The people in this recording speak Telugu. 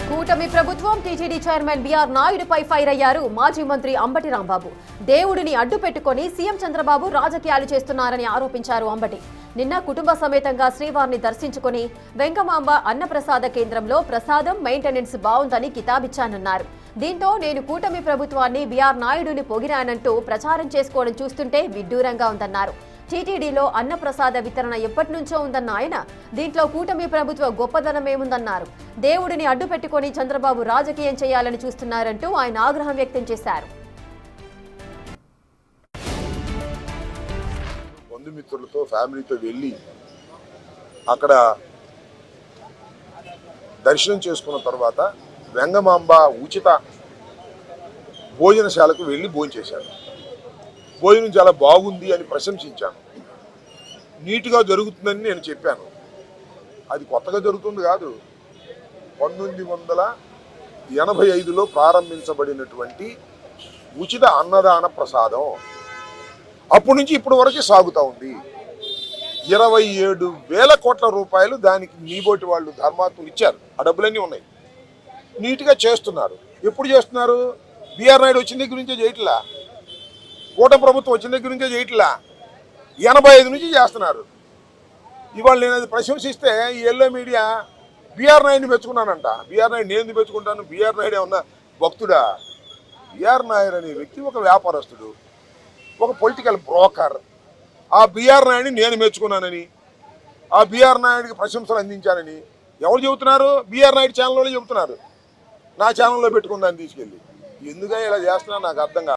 కూటమి ప్రభుత్వం టీటీడీ చైర్మన్ బీఆర్ నాయుడుపై ఫైర్ అయ్యారు మాజీ మంత్రి అంబటి రాంబాబు. దేవుడిని అడ్డు పెట్టుకుని సీఎం చంద్రబాబు రాజకీయాలు చేస్తున్నారని ఆరోపించారు అంబటి. నిన్న కుటుంబ సమేతంగా శ్రీవారిని దర్శించుకుని వెంకమాంబ అన్నప్రసాద కేంద్రంలో ప్రసాదం మెయింటెనెన్స్ బావుందని కితాబిచ్చానన్నారు. దీంతో నేను కూటమి ప్రభుత్వాన్ని బీఆర్ నాయుడుని పొగిరానంటూ ప్రచారం చేసుకోవడం చూస్తుంటే విడ్డూరంగా ఉందన్నారు. టీటీడీలో అన్నప్రసాద వితరణ ఎప్పటి నుంచో ఉందన్న ఆయన దీంట్లో కూటమి ప్రభుత్వ గొప్పదనమేముందన్నారు. దేవుడిని అడ్డు పెట్టుకుని చంద్రబాబు రాజకీయం చేయాలని చూస్తున్నారంటూ ఆయన ఆగ్రహం వ్యక్తం చేశారు. బంధుమిత్రులతో ఫ్యామిలీతో వెళ్ళి అక్కడ దర్శనం చేసుకున్న తర్వాత వెంగమాంబ ఉచిత భోజనశాలకు వెళ్ళి భోంచేశాను. భోజనం చాలా బాగుంది అని ప్రశంసించాను. నీట్గా జరుగుతుందని నేను చెప్పాను. అది కొత్తగా జరుగుతుంది కాదు, 1985లో ప్రారంభించబడినటువంటి ఉచిత అన్నదాన ప్రసాదం అప్పటి నుంచి ఇప్పటి వరకు సాగుతూ ఉంది. 27,000 కోట్ల రూపాయలు దానికి నీబోటి వాళ్ళు ధర్మాత్ములు ఇచ్చారు. ఆ డబ్బులన్నీ ఉన్నాయి. నీట్గా చేస్తున్నారు. ఎప్పుడు చేస్తున్నారు? బీఆర్ నాయుడు వచ్చిన దగ్గర నుంచే చేయట్లా, కూటమి ప్రభుత్వం వచ్చిన దగ్గర నుంచే చేయట్లా, 85 నుంచి చేస్తున్నారు. ఇవాళ నేను అది ప్రశంసిస్తే ఈ ఎల్లో మీడియా బీఆర్ నాయుడిని మెచ్చుకున్నానంట. బీఆర్ నాయుడు నేను ఎందుకు మెచ్చుకుంటాను? బీఆర్ నాయుడు ఏమన్నా భక్తుడా? బీఆర్ నాయుడు అనే వ్యక్తి ఒక వ్యాపారస్తుడు, ఒక పొలిటికల్ బ్రోకర్. ఆ బీఆర్ నాయుడిని నేను మెచ్చుకున్నానని, ఆ బీఆర్ నాయుడికి ప్రశంసలు అందించానని ఎవరు చెబుతున్నారు? బీఆర్ నాయుడు ఛానల్లో చెబుతున్నారు. నా ఛానల్లో పెట్టుకున్నాను తీసుకెళ్ళి. ఎందుకని ఇలా చేస్తున్నా నాకు అర్థం కాదు.